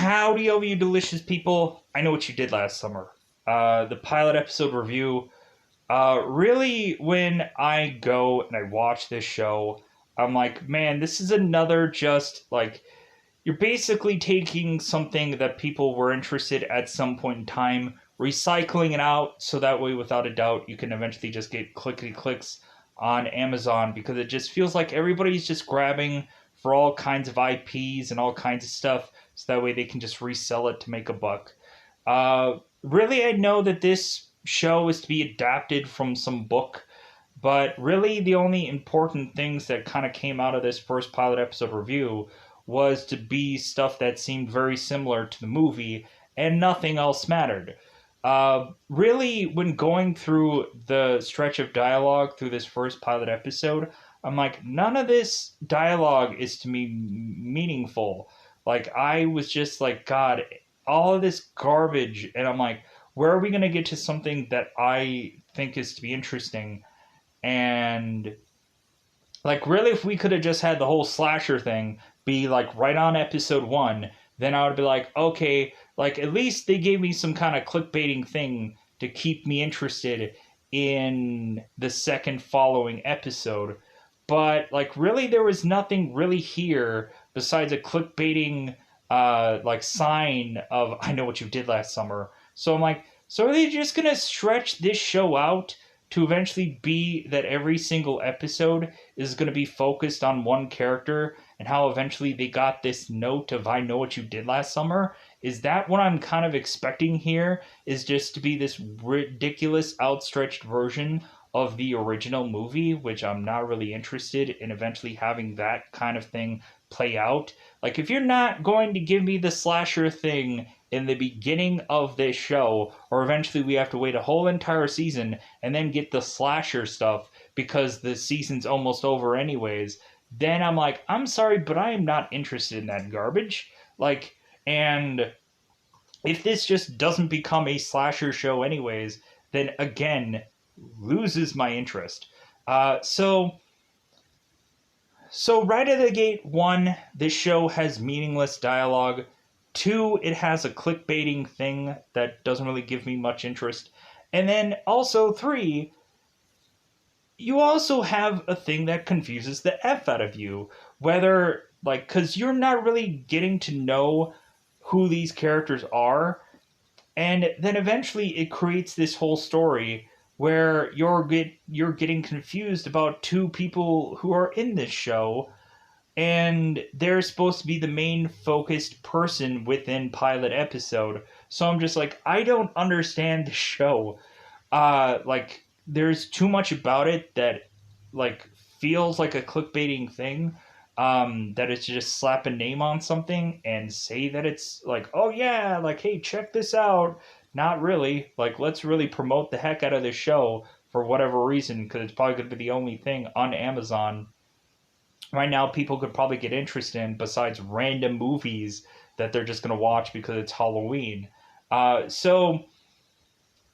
Howdy, all you delicious people. I know what you did last summer. The pilot episode review. Really, when I go and I watch this show, I'm like, man, this is another just like you're basically taking something that people were interested at some point in time, recycling it out so that way, without a doubt, you can eventually just get clickety clicks on Amazon because it just feels like everybody's just grabbing for all kinds of IPs and all kinds of stuff so that way they can just resell it to make a buck. Really, I know that this show is to be adapted from some book, but really the only important things that kind of came out of this first pilot episode review was to be stuff that seemed very similar to the movie, and nothing else mattered. Really, when going through the stretch of dialogue through this first pilot episode, I'm like, none of this dialogue is to me meaningful. Like, I was just like, God, all of this garbage, and I'm like, where are we going to get to something that I think is to be interesting? And like, really, if we could have just had the whole slasher thing be like right on episode one, then I would be like, okay, like at least they gave me some kind of clickbaiting thing to keep me interested in the second following episode. But like, really, there was nothing really here besides a clickbaiting like sign of I know what you did last summer. So I'm like, so are they just gonna stretch this show out to eventually be that every single episode is going to be focused on one character and how eventually they got this note of I know what you did last summer? Is that what I'm kind of expecting here? Is just to be this ridiculous outstretched version of the original movie, which I'm not really interested in eventually having that kind of thing play out. Like, if you're not going to give me the slasher thing in the beginning of this show, or eventually we have to wait a whole entire season and then get the slasher stuff because the season's almost over anyways, then I'm like, I'm sorry, but I am not interested in that garbage. Like, and if this just doesn't become a slasher show anyways, then again, loses my interest. So right at the gate, one, this show has meaningless dialogue. Two, it has a clickbaiting thing that doesn't really give me much interest. And then also three, you also have a thing that confuses the F out of you. Whether, like, because you're not really getting to know who these characters are. And then eventually it creates this whole story where you're getting confused about two people who are in this show, and they're supposed to be the main focused person within pilot episode. So I'm just like, I don't understand the show. Like, there's too much about it that like feels like a clickbaiting thing. That it's just slap a name on something and say that it's like, oh yeah, like, hey, check this out. Not really. Like, let's really promote the heck out of this show for whatever reason, because it's probably going to be the only thing on Amazon right now people could probably get interested in besides random movies that they're just going to watch because it's Halloween. So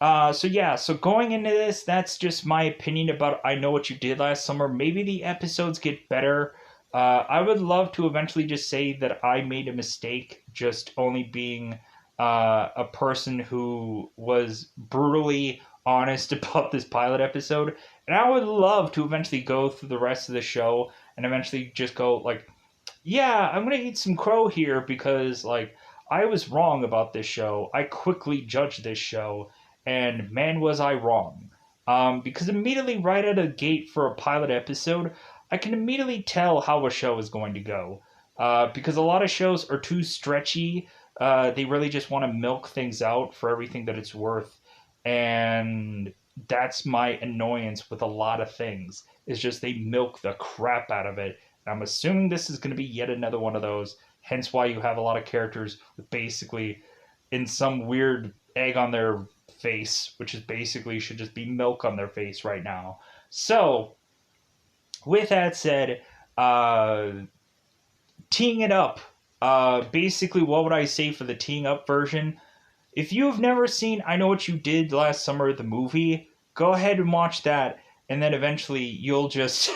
yeah, so going into this, that's just my opinion about I Know What You Did Last Summer. Maybe the episodes get better. I would love to eventually just say that I made a mistake just only being a person who was brutally honest about this pilot episode. And I would love to eventually go through the rest of the show and eventually just go like, yeah, I'm going to eat some crow here because like I was wrong about this show. I quickly judged this show, and man, was I wrong. Because immediately right out of the gate for a pilot episode, I can immediately tell how a show is going to go. Because a lot of shows are too stretchy. They really just want to milk things out for everything that it's worth. And that's my annoyance with a lot of things. Is just they milk the crap out of it. And I'm assuming this is going to be yet another one of those. Hence why you have a lot of characters with basically in some weird egg on their face, which is basically should just be milk on their face right now. So, with that said, teeing it up. Basically, what would I say for the teeing up version? If you've never seen I Know What You Did Last Summer, the movie, go ahead and watch that, and then eventually you'll just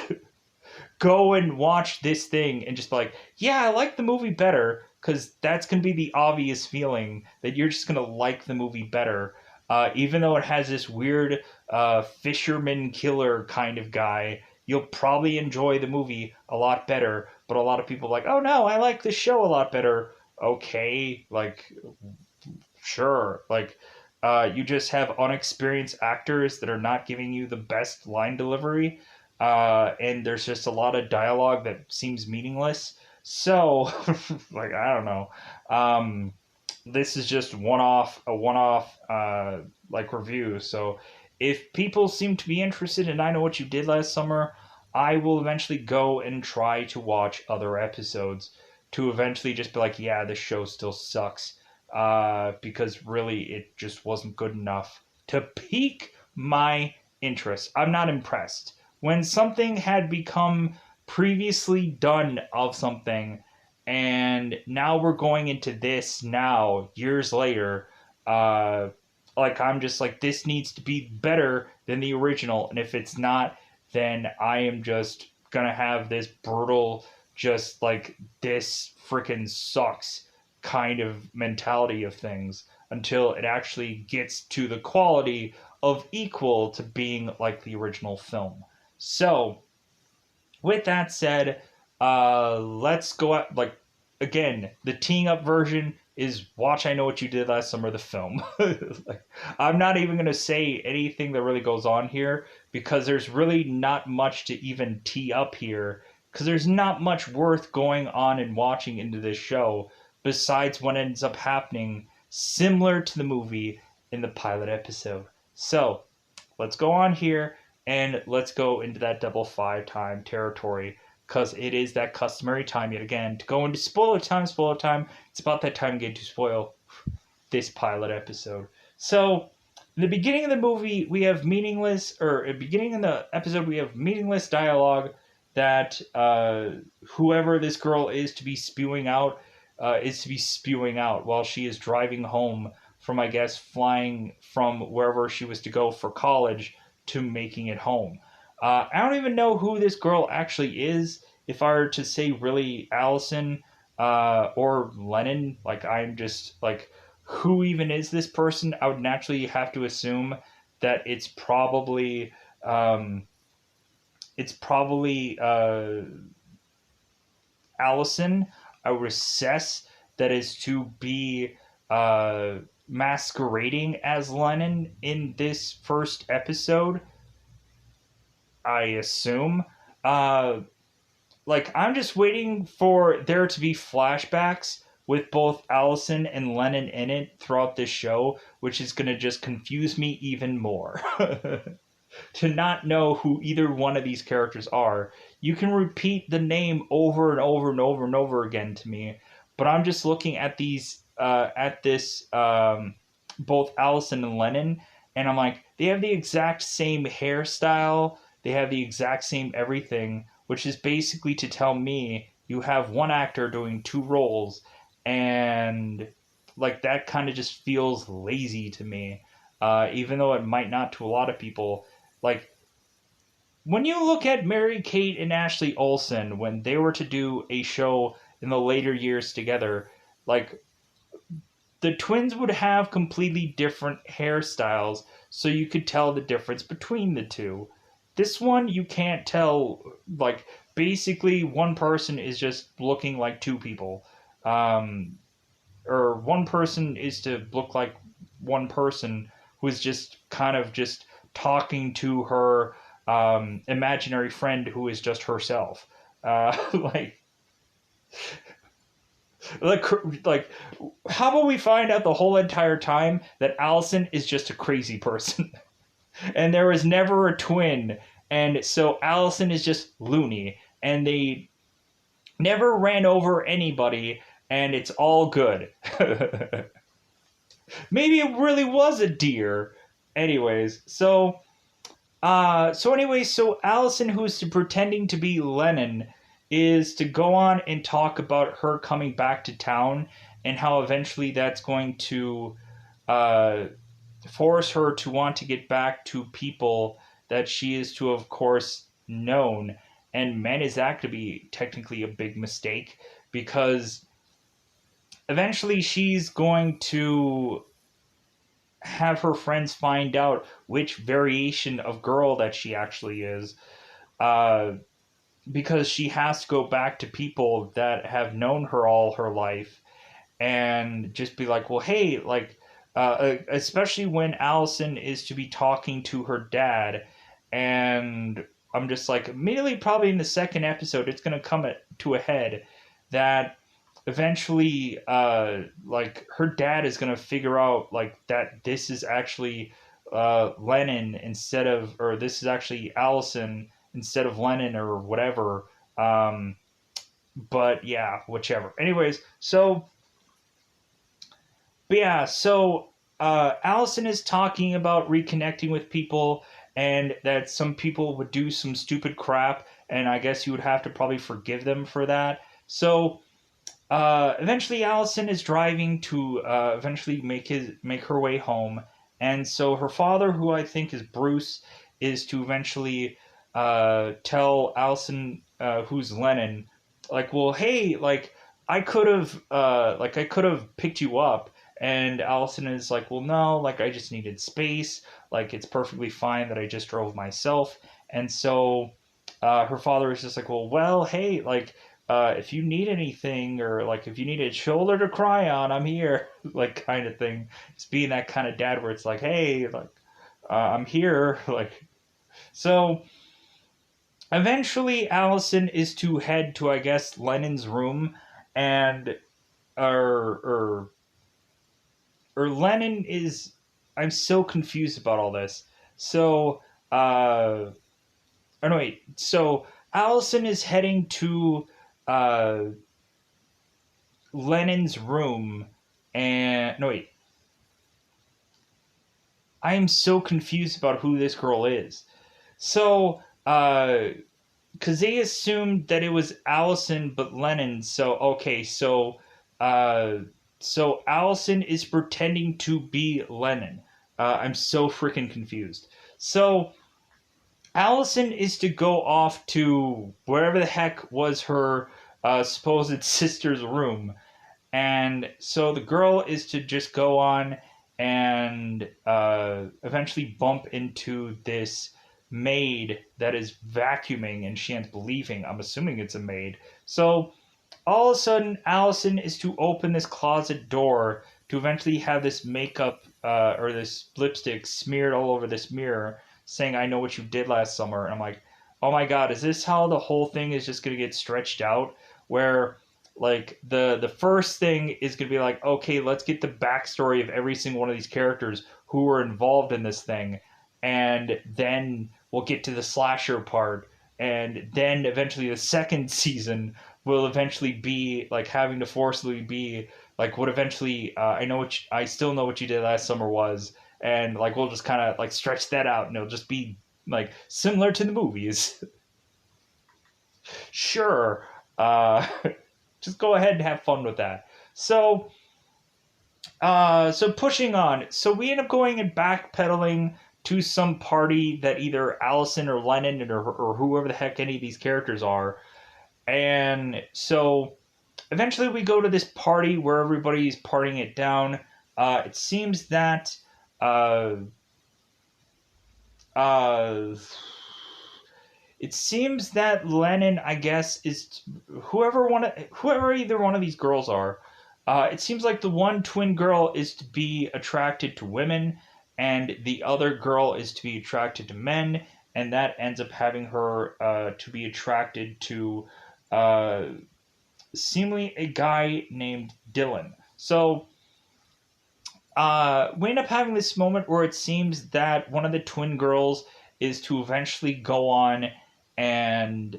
go and watch this thing and just be like, yeah, I like the movie better, because that's going to be the obvious feeling that you're just going to like the movie better. Even though it has this weird fisherman killer kind of guy, you'll probably enjoy the movie a lot better. But a lot of people are like, oh no, I like the show a lot better. Okay, like, sure. Like, you just have unexperienced actors that are not giving you the best line delivery. And there's just a lot of dialogue that seems meaningless. So, like, I don't know. This is just a one-off, like review. So, if people seem to be interested in I Know What You Did Last Summer, I will eventually go and try to watch other episodes to eventually just be like, yeah, this show still sucks. Because really, it just wasn't good enough to pique my interest. I'm not impressed. When something had become previously done of something, and now we're going into this now, years later, uh, like I'm just like, this needs to be better than the original. And if it's not, then I am just gonna have this brutal, just like, this freaking sucks kind of mentality of things until it actually gets to the quality of equal to being like the original film. So, with that said, let's go out. Like, again, the teeing up version is watch I Know What You Did Last Summer, the film. Like, I'm not even going to say anything that really goes on here because there's really not much to even tee up here because there's not much worth going on and watching into this show besides what ends up happening similar to the movie in the pilot episode. So, let's go on here and let's go into that double five time territory because it is that customary time yet again to go into spoiler time. Spoiler time. It's about that time again to spoil this pilot episode. So, in the beginning of the movie, we have meaningless, or at the beginning of the episode, we have meaningless dialogue that whoever this girl is to be spewing out while she is driving home from, I guess, flying from wherever she was to go for college to making it home. I don't even know who this girl actually is. If I were to say really Allison or Lennon, like I'm just like, who even is this person? I would naturally have to assume that it's probably Allison. I would assess that is to be masquerading as Lennon in this first episode. I assume. Uh, like, I'm just waiting for there to be flashbacks with both Allison and Lennon in it throughout this show, which is going to just confuse me even more. To not know who either one of these characters are. You can repeat the name over and over and over and over again to me, but I'm just looking at both Allison and Lennon, and I'm like, they have the exact same hairstyle, they have the exact same everything, which is basically to tell me you have one actor doing two roles, and like that kind of just feels lazy to me. Even though it might not to a lot of people. Like, when you look at Mary Kate and Ashley Olsen when they were to do a show in the later years together, like, the twins would have completely different hairstyles, so you could tell the difference between the two. This one, you can't tell. Like, basically, one person is just looking like two people. Um, or one person is to look like one person who is just kind of just talking to her imaginary friend who is just herself. Like, like, how about we find out the whole entire time that Allison is just a crazy person, and there was never a twin, and so Allison is just loony, and they never ran over anybody, and it's all good. Maybe it really was a deer. Anyways, so Allison, who's pretending to be Lennon, is to go on and talk about her coming back to town and how eventually that's going to uh, force her to want to get back to people that she is to, of course, known. And man, is that to be technically a big mistake because eventually she's going to have her friends find out which variation of girl that she actually is. Uh, because she has to go back to people that have known her all her life and just be like, well, hey, like, especially when Allison is to be talking to her dad, and I'm just like, immediately, probably in the second episode, it's gonna come to a head that eventually, like, her dad is gonna figure out like that this is actually Lennon instead of, or this is actually Allison instead of Lennon or whatever. But yeah, whichever. Anyways, so but yeah, so Allison is talking about reconnecting with people, and that some people would do some stupid crap, and I guess you would have to probably forgive them for that. So eventually, Allison is driving to eventually make her way home, and so her father, who I think is Bruce, is to eventually tell Allison, who's Lennon, like, well, hey, like I could have picked you up, and Allison is like, well, no, like I just needed space, like it's perfectly fine that I just drove myself, and so her father is just like, well, hey, like if you need anything, or like if you need a shoulder to cry on, I'm here, like kind of thing. Just being that kind of dad where it's like, hey, like I'm here, like so. Eventually, Allison is to head to, I guess, Lennon's room, and or or Lennon is. I'm so confused about all this. So, oh no, wait. So Allison is heading to uh Lennon's room, and no, wait. I am so confused about who this girl is. So, because they assumed that it was Allison, but Lennon. So, okay, uh, so Allison is pretending to be Lennon. I'm so freaking confused. So, Allison is to go off to wherever the heck was her supposed sister's room, and so the girl is to just go on and eventually bump into this maid that is vacuuming, and she ends up leaving. I'm assuming it's a maid. So all of a sudden, Allison is to open this closet door to eventually have this makeup or this lipstick smeared all over this mirror, saying, I know what you did last summer. And I'm like, oh my god, is this how the whole thing is just going to get stretched out? Where like the first thing is going to be like, okay, let's get the backstory of every single one of these characters who were involved in this thing, and then we'll get to the slasher part, and then eventually the second season will eventually be like having to forcibly be like what eventually I still know what you did last summer was, and like we'll just kind of like stretch that out, and it'll just be like similar to the movies. Sure, uh, just go ahead and have fun with that. So, so pushing on. So we end up going and backpedaling to some party that either Allison or Lennon or whoever the heck any of these characters are. And so eventually we go to this party where everybody's partying it down. It seems that uh, uh, it seems that Lennon, I guess, is whoever either one of these girls are. It seems like the one twin girl is to be attracted to women, and the other girl is to be attracted to men, and that ends up having her to be attracted to uh, seemingly a guy named Dylan. So we end up having this moment where it seems that one of the twin girls is to eventually go on and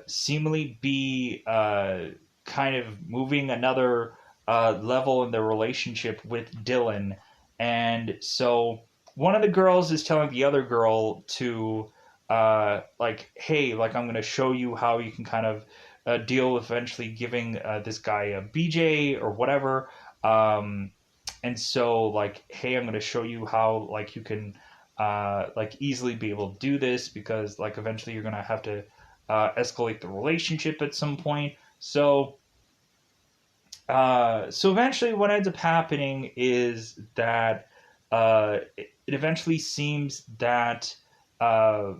seemingly be kind of moving another level in their relationship with Dylan. And so one of the girls is telling the other girl to, like, hey, like, I'm going to show you how you can kind of deal with eventually giving this guy a BJ or whatever. And so like, hey, I'm going to show you how like you can like easily be able to do this, because like eventually you're going to have to escalate the relationship at some point. So So eventually, what ends up happening is that it eventually seems that uh,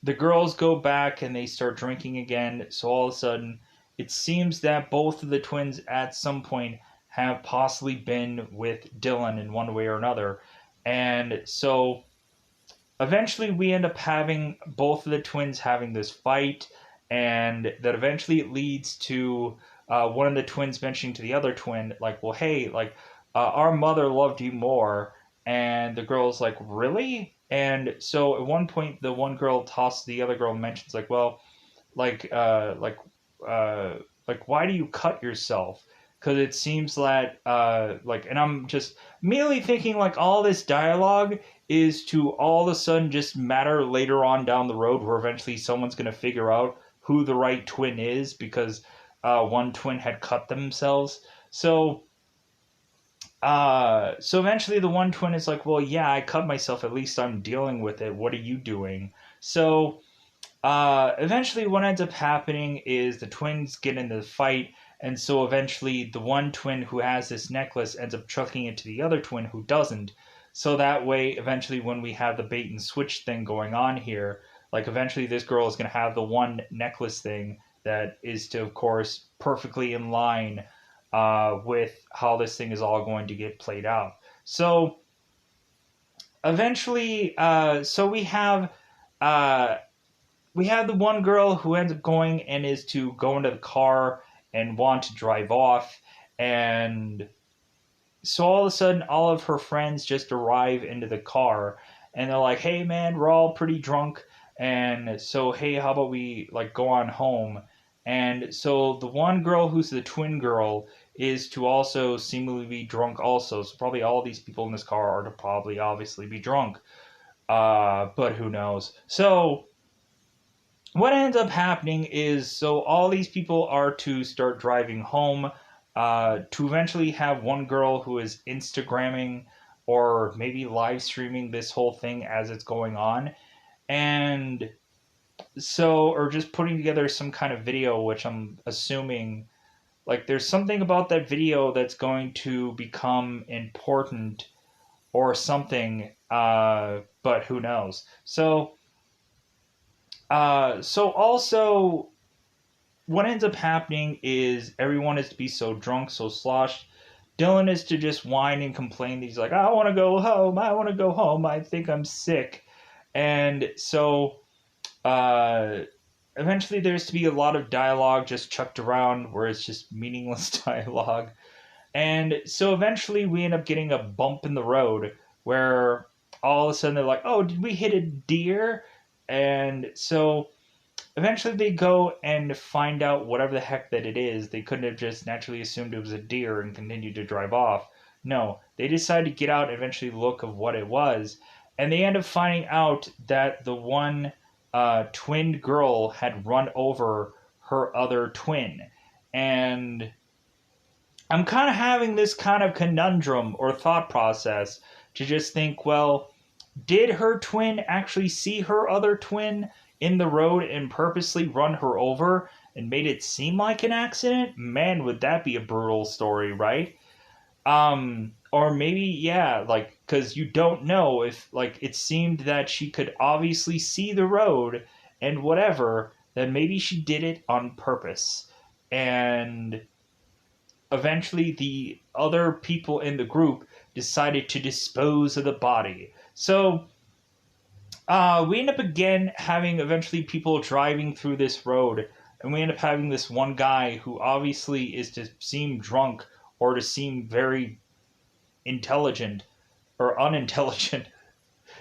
the girls go back and they start drinking again. So all of a sudden, it seems that both of the twins at some point have possibly been with Dylan in one way or another. And so eventually, we end up having both of the twins having this fight, and that eventually it leads to one of the twins mentioning to the other twin, like, well, hey, like, our mother loved you more. And the girl's like, really? And so at one point, the one girl tosses the other girl and mentions, like, well, like uh like why do you cut yourself, because it seems that like, and I'm just merely thinking like all this dialogue is to all of a sudden just matter later on down the road, where eventually someone's going to figure out who the right twin is, because one twin had cut themselves. So eventually the one twin is like, well, yeah, I cut myself, at least I'm dealing with it, what are you doing? So eventually, what ends up happening is the twins get into the fight, and so eventually, the one twin who has this necklace ends up chucking it to the other twin who doesn't. So that way, eventually, when we have the bait and switch thing going on here, like eventually, this girl is going to have the one necklace thing that is to, of course, perfectly in line with how this thing is all going to get played out. So eventually, so uh, we have the one girl who ends up going and is to go into the car and want to drive off. And so all of a sudden, all of her friends just arrive into the car, and they're like, hey, man, we're all pretty drunk. And so, hey, how about we like go on home? And so the one girl who's the twin girl is to also seemingly be drunk also. So probably all these people in this car are to probably obviously be drunk. But who knows? So what ends up happening is, so all these people are to start driving home, to eventually have one girl who is Instagramming or maybe live streaming this whole thing as it's going on. And so, or just putting together some kind of video, which I'm assuming, like, there's something about that video that's going to become important or something, but who knows. So also, what ends up happening is everyone is to be so drunk, so sloshed. Dylan is to just whine and complain. He's like, I want to go home. I want to go home. I think I'm sick. And so uh, eventually there's to be a lot of dialogue just chucked around where it's just meaningless dialogue. And so eventually we end up getting a bump in the road where all of a sudden they're like, oh, did we hit a deer? And so eventually they go and find out whatever the heck that it is. They couldn't have just naturally assumed it was a deer and continued to drive off. No, they decided to get out and eventually look of what it was. And they end up finding out that the one twinned girl had run over her other twin. And I'm kind of having this kind of conundrum or thought process to just think, well, did her twin actually see her other twin in the road and purposely run her over and made it seem like an accident? Man, would that be a brutal story, right? Or maybe, yeah, like, because you don't know if, like, it seemed that she could obviously see the road and whatever, then maybe she did it on purpose. And eventually the other people in the group decided to dispose of the body. So we end up again having eventually people driving through this road, and we end up having this one guy who obviously is to seem drunk or to seem very intelligent or unintelligent.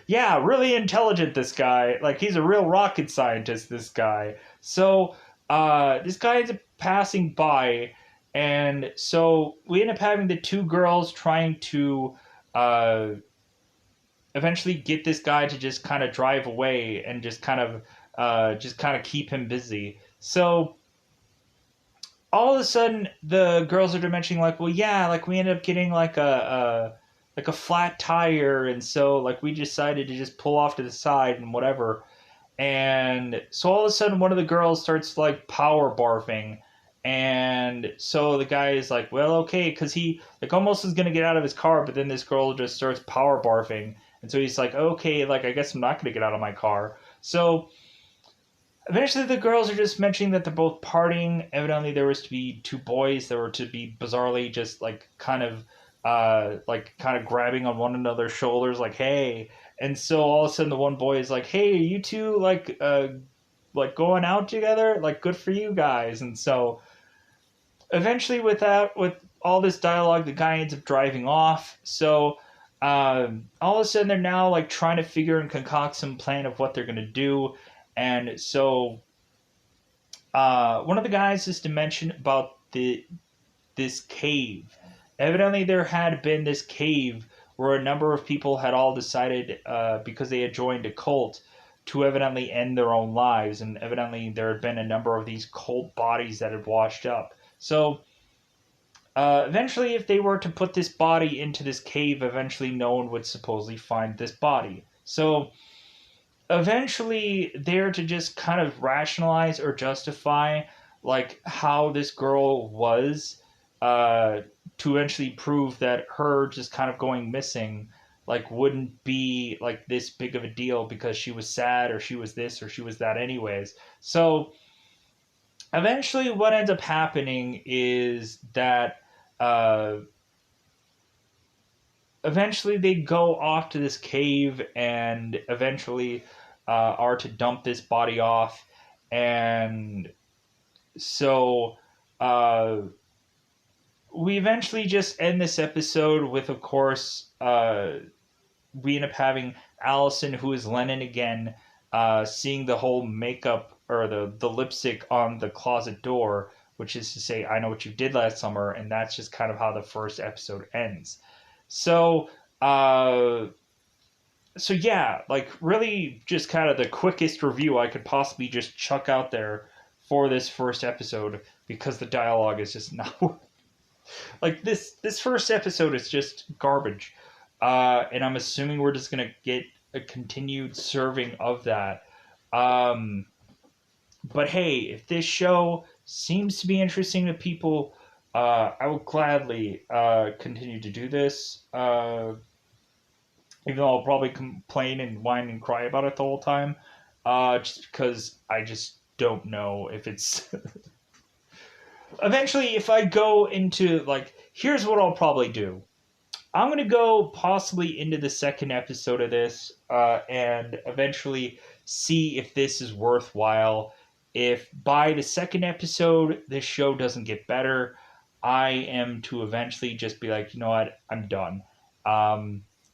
Yeah, really intelligent, this guy. Like, he's a real rocket scientist, this guy. So this guy ends up passing by, and so we end up having the two girls trying to uh, eventually get this guy to just kind of drive away and just kind of keep him busy. So all of a sudden the girls are mentioning like, well, yeah, like we ended up getting like a flat tire, and so like we decided to just pull off to the side and whatever. And so all of a sudden one of the girls starts like power barfing, And so the guy is like, well, okay, because he like almost is gonna get out of his car, but then this girl just starts power barfing, and so he's like, okay, like I guess I'm not gonna get out of my car. So eventually the girls are just mentioning that they're both partying. Evidently there was to be two boys that were to be bizarrely just like kind of grabbing on one another's shoulders, like, hey. And so all of a sudden the one boy is like, hey, you two like going out together, like good for you guys. And so eventually with all this dialogue, the guy ends up driving off. So all of a sudden they're now like trying to figure and concoct some plan of what they're going to do. And so one of the guys is to mention about this cave. Evidently there had been this cave where a number of people had all decided, because they had joined a cult, to evidently end their own lives. And evidently there had been a number of these cult bodies that had washed up. So eventually, if they were to put this body into this cave, eventually no one would supposedly find this body. So eventually, they're to just kind of rationalize or justify like how this girl was, uh, to eventually prove that her just kind of going missing like wouldn't be like this big of a deal because she was sad or she was this or she was that anyways. So eventually what ends up happening is that uh, eventually they go off to this cave and eventually are to dump this body off. And so uh, we eventually just end this episode with, of course, we end up having Allison, who is Lennon again, seeing the whole makeup or the lipstick on the closet door, which is to say, I know what you did last summer, and that's just kind of how the first episode ends. So, uh, so yeah, like really just kind of the quickest review I could possibly just chuck out there for this first episode because the dialogue is just not like this first episode is just garbage. And I'm assuming we're just gonna get a continued serving of that. Um, but hey, if this show seems to be interesting to people, I will gladly continue to do this. Even though I'll probably complain and whine and cry about it the whole time, just because I just don't know if it's. Eventually, if I go into like, here's what I'll probably do. I'm gonna go possibly into the second episode of this, and eventually see if this is worthwhile. If by the second episode this show doesn't get better, I am to eventually just be like, you know what, I'm done.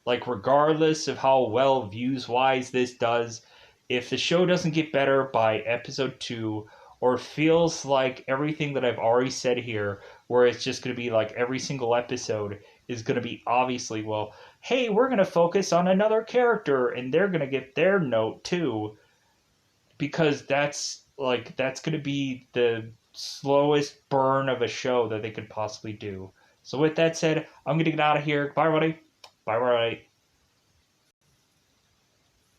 Like regardless of how well views wise this does, if the show doesn't get better by episode 2, or feels like everything that I've already said here, where it's just going to be like every single episode is going to be obviously, well, hey, we're going to focus on another character and they're going to get their note too, because that's going to be the slowest burn of a show that they could possibly do. So with that said, I'm going to get out of here. Bye, everybody. Bye, everybody.